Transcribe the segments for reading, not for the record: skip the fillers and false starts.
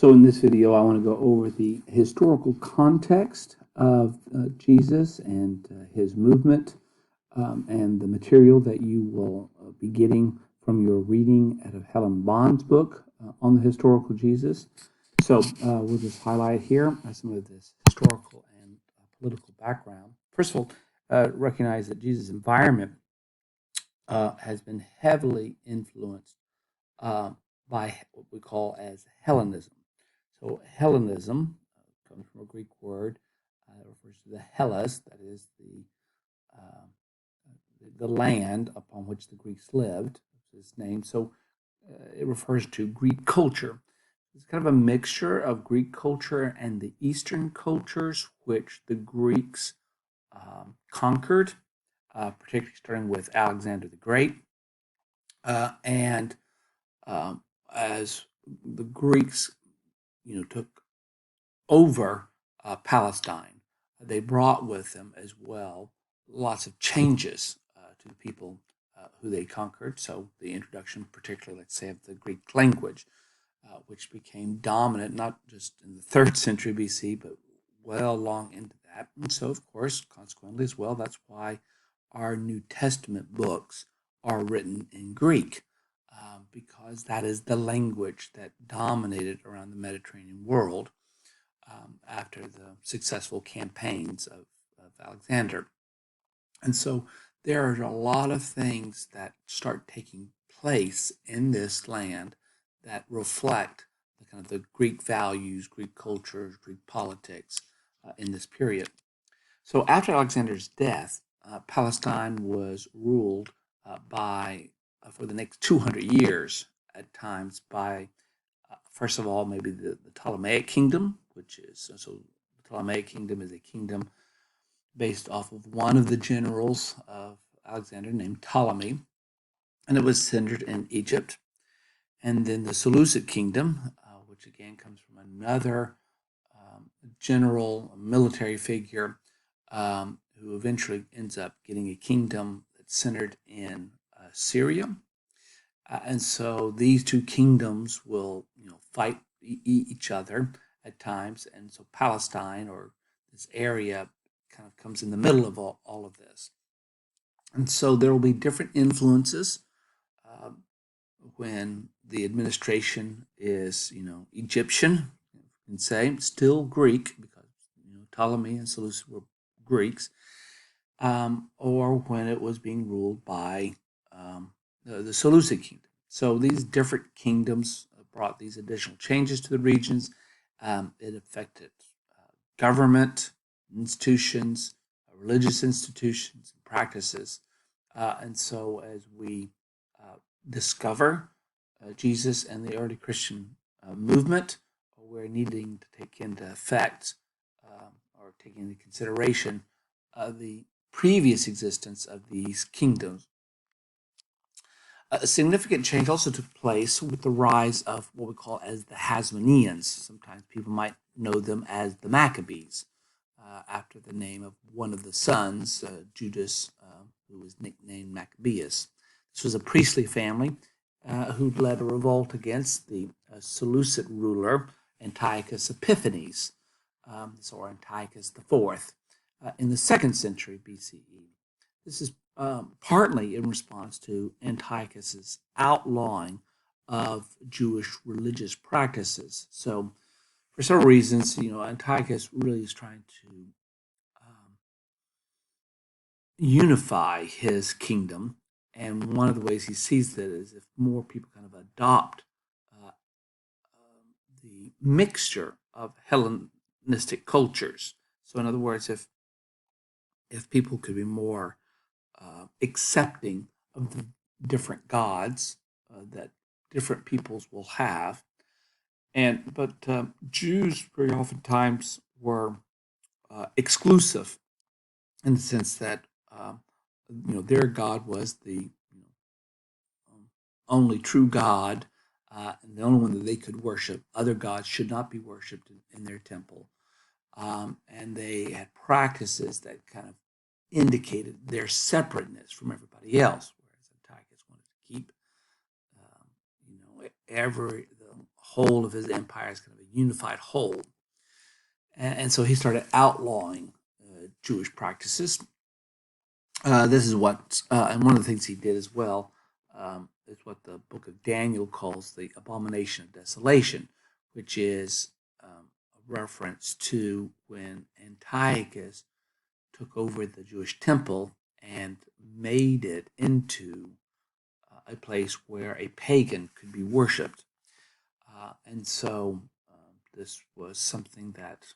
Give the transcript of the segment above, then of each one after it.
So in this video, I want to go over the historical context of Jesus and his movement, and the material that you will be getting from your reading out of Helen Bond's book on the historical Jesus. So we'll just highlight here some of this historical and political background. First of all, recognize that Jesus' environment has been heavily influenced by what we call as Hellenism. So Hellenism comes from a Greek word that refers to the Hellas, that is the land upon which the Greeks lived. Its name. So it refers to Greek culture. It's kind of a mixture of Greek culture and the Eastern cultures, which the Greeks conquered, particularly starting with Alexander the Great. And as the Greeks, took over Palestine, they brought with them as well lots of changes to the people who they conquered. So the introduction, particularly, let's say, of the Greek language, which became dominant not just in the 3rd century BC, but well long into that. And so, of course, consequently as well, that's why our New Testament books are written in Greek, because that is the language that dominated around the Mediterranean world after the successful campaigns of Alexander. And so there are a lot of things that start taking place in this land that reflect the kind of the Greek values, Greek culture, Greek politics in this period. So after Alexander's death, Palestine was ruled for the next 200 years at times by, first of all, maybe the Ptolemaic kingdom, which is, so the Ptolemaic kingdom is a kingdom based off of one of the generals of Alexander named Ptolemy, and it was centered in Egypt. And then the Seleucid kingdom, which again comes from another general, military figure, who eventually ends up getting a kingdom that's centered in Syria. And so these two kingdoms will, fight each other at times. And so Palestine, or this area, kind of comes in the middle of all of this. And so there will be different influences when the administration is, Egyptian, you can say, still Greek, because Ptolemy and Seleucus were Greeks, or when it was being ruled by the Seleucid kingdom. So these different kingdoms brought these additional changes to the regions. It affected government, institutions, religious institutions, and practices. And so as we discover Jesus and the early Christian movement, we're needing to take into effect or take into consideration the previous existence of these kingdoms. A significant change also took place with the rise of what we call as the Hasmoneans. Sometimes people might know them as the Maccabees, after the name of one of the sons, Judas, who was nicknamed Maccabeus. This was a priestly family who led a revolt against the Seleucid ruler Antiochus Epiphanes, or Antiochus IV, in the 2nd century BCE. This is partly in response to Antiochus's outlawing of Jewish religious practices. So, for several reasons, Antiochus really is trying to unify his kingdom, and one of the ways he sees that is if more people kind of adopt the mixture of Hellenistic cultures. So, in other words, if people could be more accepting of the different gods that different peoples will have, but Jews very oftentimes were exclusive in the sense that their God was the only true God, and the only one that they could worship. Other gods should not be worshipped in their temple, and they had practices that kind of indicated their separateness from everybody else, whereas Antiochus wanted to keep, the whole of his empire as kind of a unified whole. And so he started outlawing Jewish practices. This is and one of the things he did as well is what the book of Daniel calls the abomination of desolation, which is a reference to when Antiochus took over the Jewish temple and made it into a place where a pagan could be worshipped. And so this was something that,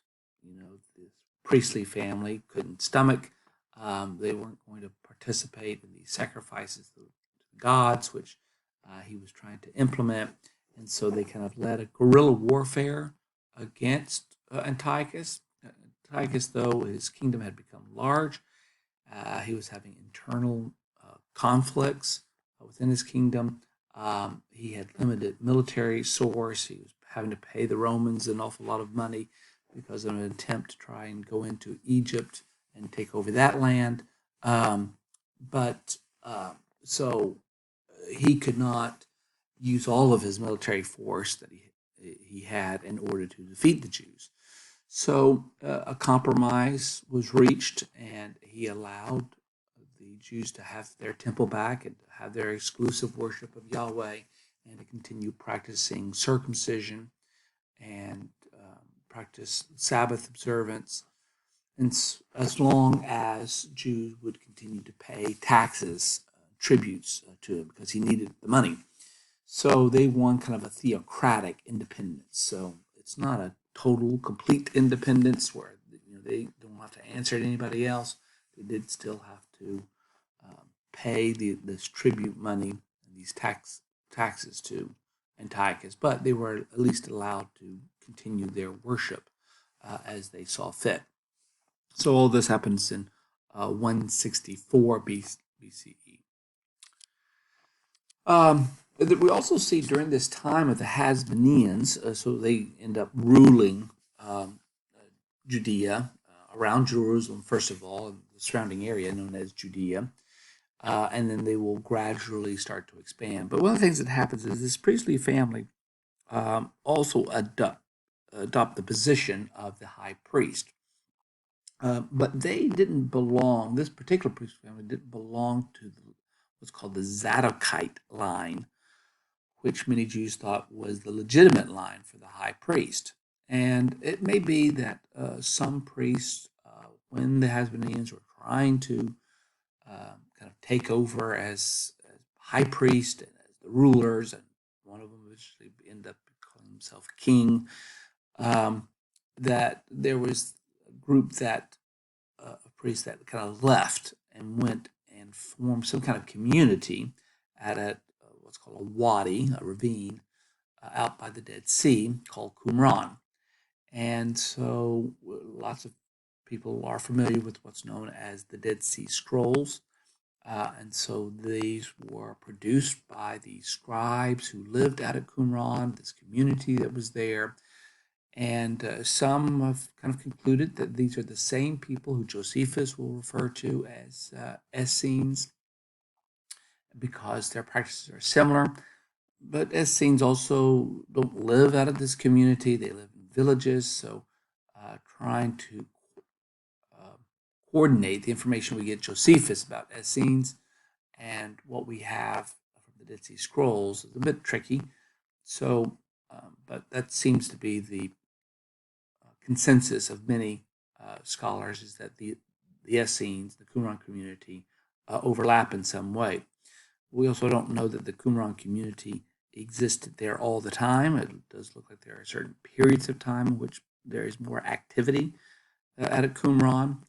this priestly family couldn't stomach. They weren't going to participate in these sacrifices to the gods, which he was trying to implement. And so they kind of led a guerrilla warfare against Antiochus. Antiochus, though, his kingdom had become large. He was having internal conflicts within his kingdom. He had limited military source. He was having to pay the Romans an awful lot of money because of an attempt to try and go into Egypt and take over that land. So he could not use all of his military force that he had in order to defeat the Jews. So a compromise was reached, and he allowed the Jews to have their temple back and to have their exclusive worship of Yahweh and to continue practicing circumcision and practice Sabbath observance, and as long as Jews would continue to pay taxes, tributes to him, because he needed the money. So they won kind of a theocratic independence. So it's not a total, complete independence where they don't have to answer to anybody else. They did still have to pay this tribute money and these taxes to Antiochus, but they were at least allowed to continue their worship as they saw fit. So all this happens in 164 BCE. We also see during this time of the Hasmoneans, so they end up ruling Judea, around Jerusalem, first of all, and the surrounding area known as Judea, and then they will gradually start to expand. But one of the things that happens is this priestly family also adopt the position of the high priest. But they didn't belong, this particular priestly family didn't belong to what's called the Zadokite line, which many Jews thought was the legitimate line for the high priest. And it may be that some priests, when the Hasmoneans were trying to kind of take over as high priest and as the rulers, and one of them eventually ended up calling himself king, that there was a group that of priests that kind of left and went and formed some kind of community at what's called a wadi, a ravine, out by the Dead Sea called Qumran. And so lots of people are familiar with what's known as the Dead Sea Scrolls. And so these were produced by the scribes who lived out at Qumran, this community that was there. And some have kind of concluded that these are the same people who Josephus will refer to as Essenes, because their practices are similar. But Essenes also don't live out of this community. They live in villages, so trying to coordinate the information we get Josephus about Essenes and what we have from the Dead Sea Scrolls is a bit tricky. So, but that seems to be the consensus of many scholars, is that the Essenes, the Qumran community, overlap in some way. We also don't know that the Qumran community existed there all the time. It does look like there are certain periods of time in which there is more activity at Qumran.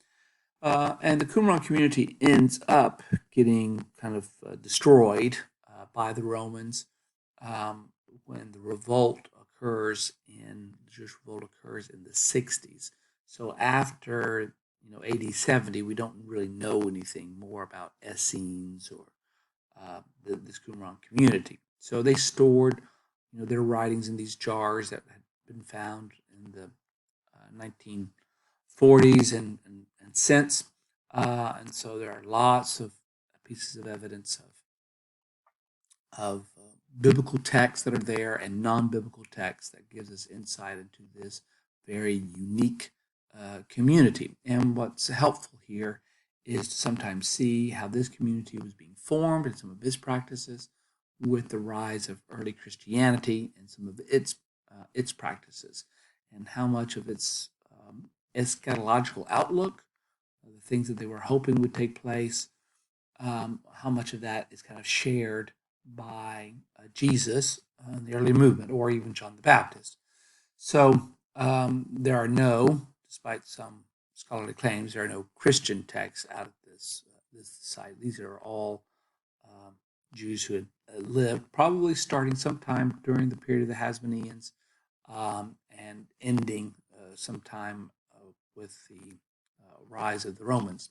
And the Qumran community ends up getting kind of destroyed by the Romans when the revolt occurs the Jewish revolt occurs in the 60s. So after AD 70, we don't really know anything more about Essenes or this Qumran community. So they stored their writings in these jars that had been found in the 1940s and since. And so there are lots of pieces of evidence of biblical texts that are there and non-biblical texts that gives us insight into this very unique community. And what's helpful here is to sometimes see how this community was being formed and some of its practices with the rise of early Christianity and some of its practices, and how much of its eschatological outlook, the things that they were hoping would take place, how much of that is kind of shared by Jesus in the early movement, or even John the Baptist. So there are no, despite some scholarly claims, there are no Christian texts out of this site. These are all Jews who had lived, probably starting sometime during the period of the Hasmoneans and ending sometime with the rise of the Romans.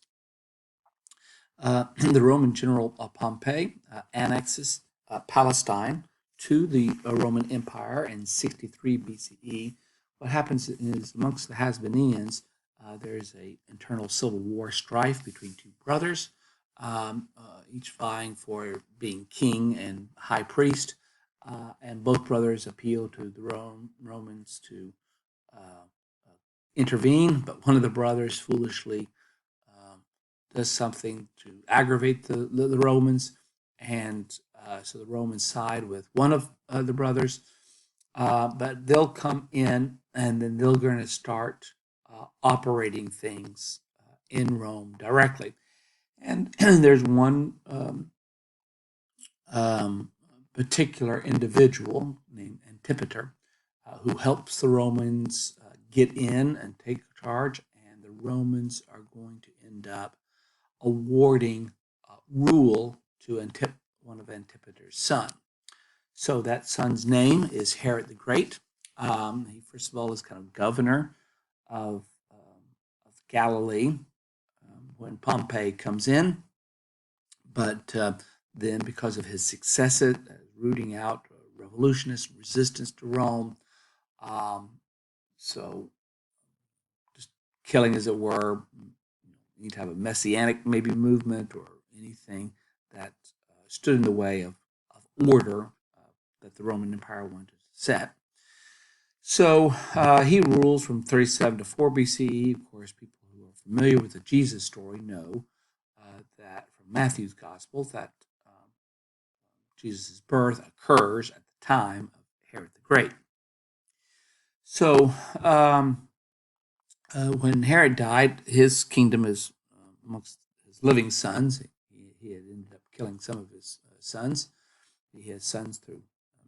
The Roman general Pompey annexes Palestine to the Roman Empire in 63 BCE. What happens is amongst the Hasmoneans, there's an internal civil war strife between two brothers, each vying for being king and high priest, and both brothers appeal to the Romans to intervene, but one of the brothers foolishly does something to aggravate the Romans, and so the Romans side with one of the brothers, but they'll come in and then they're going to start operating things in Rome directly. And there's one particular individual named Antipater who helps the Romans get in and take charge, and the Romans are going to end up awarding rule to one of Antipater's son. So that son's name is Herod the Great. He, first of all, is kind of governor of Galilee when Pompey comes in, but then because of his successes, rooting out revolutionists, resistance to Rome, so just killing, as it were, you need to have a messianic maybe movement or anything that stood in the way of order that the Roman Empire wanted to set. So he rules from 37 to 4 BCE. Of course, people who are familiar with the Jesus story know that from Matthew's Gospel that Jesus' birth occurs at the time of Herod the Great. So when Herod died, his kingdom is amongst his living sons. He had ended up killing some of his sons. He had sons through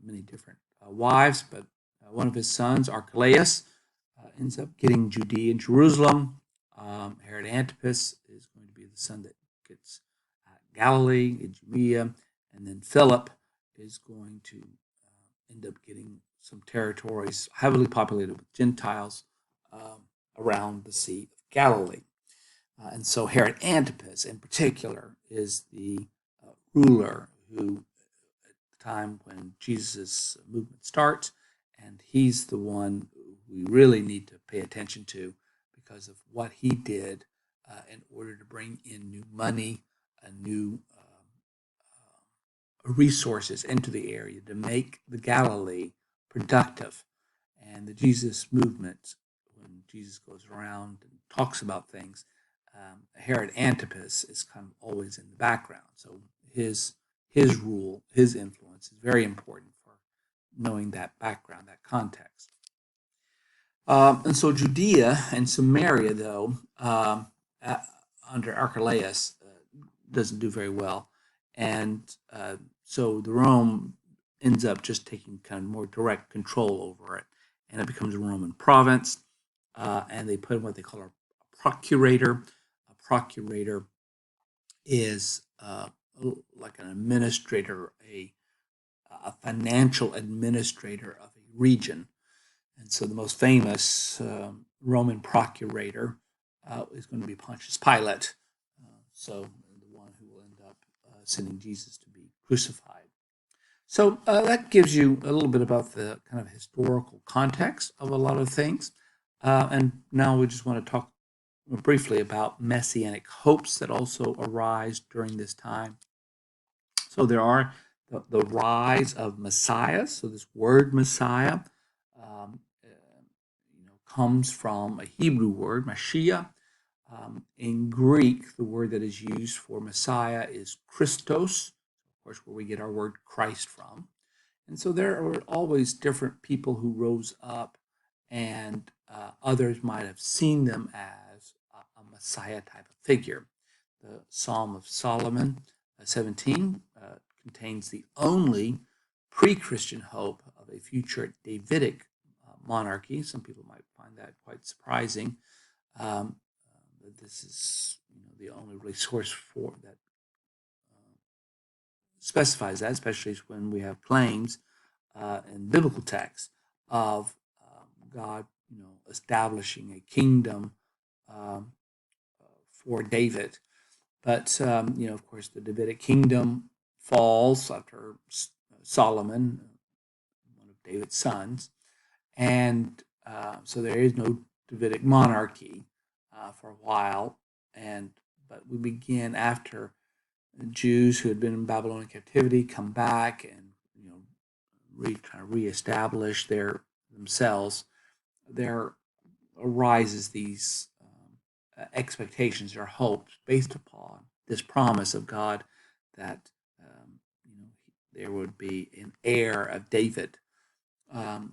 many different wives, but one of his sons, Archelaus, ends up getting Judea and Jerusalem. Herod Antipas is going to be the son that gets Galilee, Idumea, and then Philip is going to end up getting some territories heavily populated with Gentiles around the Sea of Galilee. And so Herod Antipas, in particular, is the ruler who, at the time when Jesus' movement starts, and he's the one we really need to pay attention to because of what he did in order to bring in new money, new resources into the area to make the Galilee productive. And the Jesus movement, when Jesus goes around and talks about things, Herod Antipas is kind of always in the background. So his rule, his influence is very important for knowing that background, that context. And so Judea and Samaria, though, under Archelaus, doesn't do very well. And so the Rome ends up just taking kind of more direct control over it, and it becomes a Roman province. And they put in what they call a procurator. A procurator is like an administrator, a financial administrator of a region. And so the most famous Roman procurator is going to be Pontius Pilate. So the one who will end up sending Jesus to be crucified. So that gives you a little bit about the kind of historical context of a lot of things. And now we just want to talk briefly about messianic hopes that also arise during this time. So there are the rise of Messiah. So this word Messiah comes from a Hebrew word, Mashiach. In Greek, the word that is used for Messiah is Christos, of course, where we get our word Christ from. And so there are always different people who rose up, and others might have seen them as a Messiah type of figure. The Psalm of Solomon 17 contains the only pre-Christian hope of a future Davidic monarchy. Some people might find that quite surprising. This is the only really source for that specifies that, especially when we have claims in biblical texts of God, establishing a kingdom for David. But of course, the Davidic kingdom falls after Solomon, one of David's sons, and so there is no Davidic monarchy for a while. But we begin after the Jews who had been in Babylonian captivity come back and kind of reestablish themselves. There arises these expectations or hopes based upon this promise of God that there would be an heir of David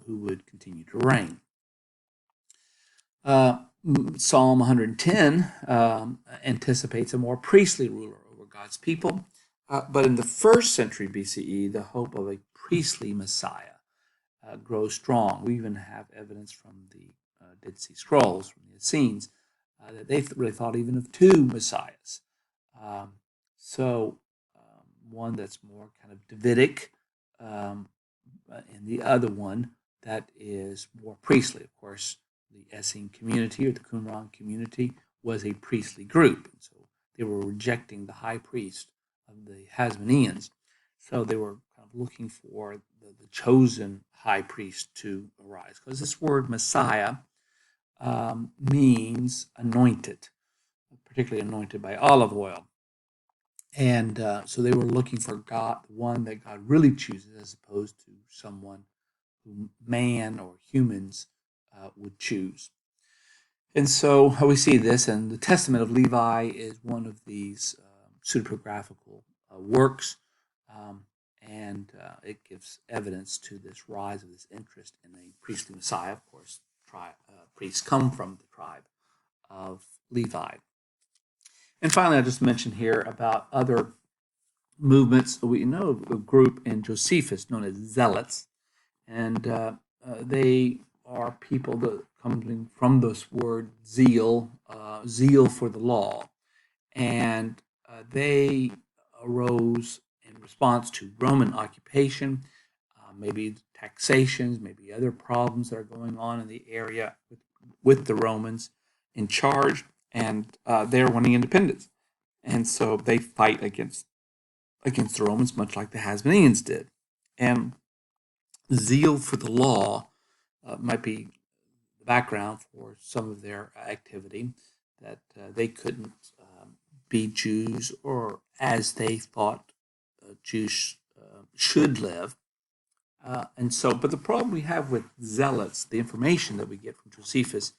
who would continue to reign. Psalm 110 anticipates a more priestly ruler over God's people. But in the 1st century BCE, the hope of a priestly Messiah grows strong. We even have evidence from the Dead Sea Scrolls, from the Essenes, that they really thought even of two Messiahs. One that's more kind of Davidic, and the other one that is more priestly. Of course, the Essene community or the Qumran community was a priestly group, and so they were rejecting the high priest of the Hasmoneans. So they were kind of looking for the chosen high priest to arise, because this word Messiah means anointed, particularly anointed by olive oil. And so they were looking for God, the one that God really chooses, as opposed to someone who man or humans would choose. And so we see this, and the Testament of Levi is one of these pseudepigraphical works, and it gives evidence to this rise of this interest in a priestly Messiah. Of course, priests come from the tribe of Levi. And finally, I'll just mention here about other movements. We know of a group in Josephus known as Zealots, and they are people that coming from this word zeal, zeal for the law, and they arose in response to Roman occupation, maybe taxations, maybe other problems that are going on in the area with the Romans in charge, and they're wanting independence, and so they fight against the Romans, much like the Hasmoneans did, and zeal for the law might be the background for some of their activity, that they couldn't be Jews or as they thought Jews should live. But the problem we have with zealots, the information that we get from Josephus,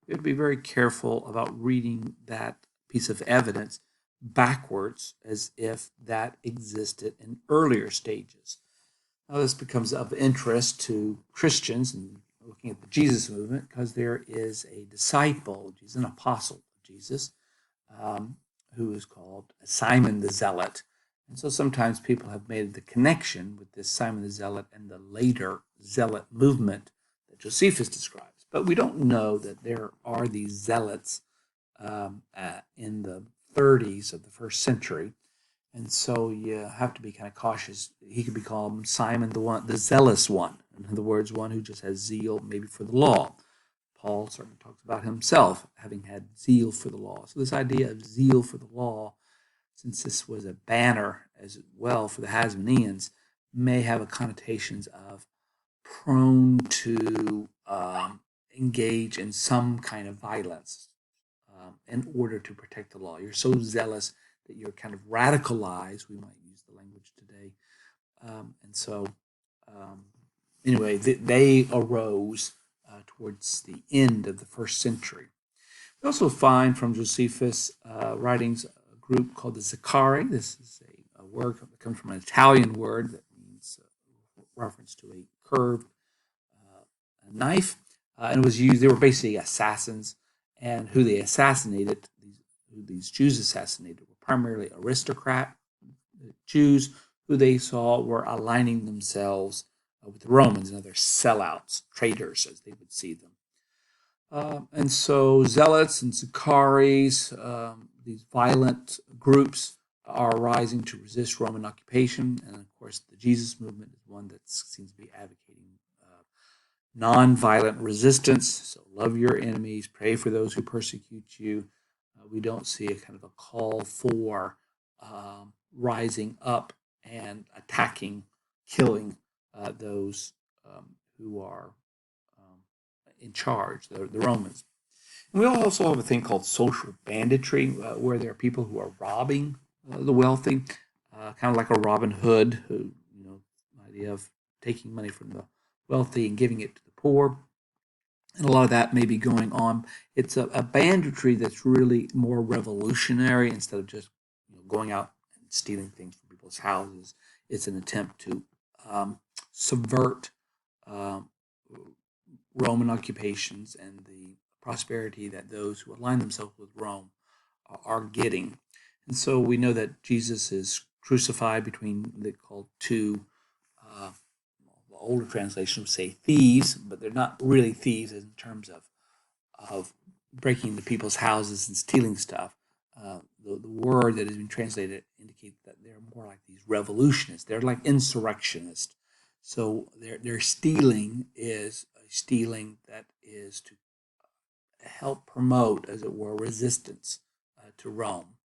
we have to be very careful about reading that piece of evidence backwards as if that existed in earlier stages. Now, this becomes of interest to Christians and looking at the Jesus movement, because there is a disciple, he's an apostle of Jesus, who is called Simon the Zealot. And so sometimes people have made the connection with this Simon the Zealot and the later Zealot movement that Josephus describes. But we don't know that there are these zealots in the 30s of the 1st century. And so you have to be kind of cautious. He could be called Simon the zealous one. In other words, one who just has zeal maybe for the law. Paul certainly talks about himself having had zeal for the law. So this idea of zeal for the law, since this was a banner as well for the Hasmoneans, may have a connotations of prone to engage in some kind of violence in order to protect the law. You're so zealous that you're kind of radicalized, we might use the language today, And so, anyway, they arose towards the end of the first century. We also find from Josephus' writings a group called the Zacari. This is a word that comes from an Italian word that means reference to a curved knife, and it was used. They were basically assassins, and who they assassinated, who these Jews assassinated, were primarily aristocrat Jews who they saw were aligning themselves with the Romans and other sellouts, traitors, as they would see them. And so zealots and Sicaries, these violent groups, are rising to resist Roman occupation. And of course, the Jesus movement is one that seems to be advocating nonviolent resistance. So love your enemies, pray for those who persecute you. We don't see a kind of a call for rising up and attacking, killing those who are in charge, the Romans. And we also have a thing called social banditry, where there are people who are robbing the wealthy, kind of like a Robin Hood, who, idea of taking money from the wealthy and giving it to the poor. And a lot of that may be going on. It's a banditry that's really more revolutionary instead of just going out and stealing things from people's houses. It's an attempt to subvert Roman occupations and the prosperity that those who align themselves with Rome are getting. And so we know that Jesus is crucified between, they called two, the older translation would say thieves, but they're not really thieves in terms of breaking into people's houses and stealing stuff. The word that has been translated indicates that they're more like these revolutionists. They're like insurrectionists. So their stealing is a stealing that is to help promote, as it were, resistance to Rome.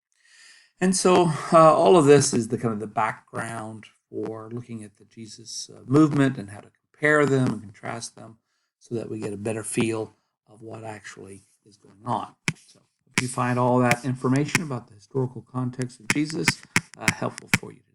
And so all of this is the kind of the background for looking at the Jesus movement and how to compare them and contrast them so that we get a better feel of what actually is going on. So if you find all that information about the historical context of Jesus helpful for you today.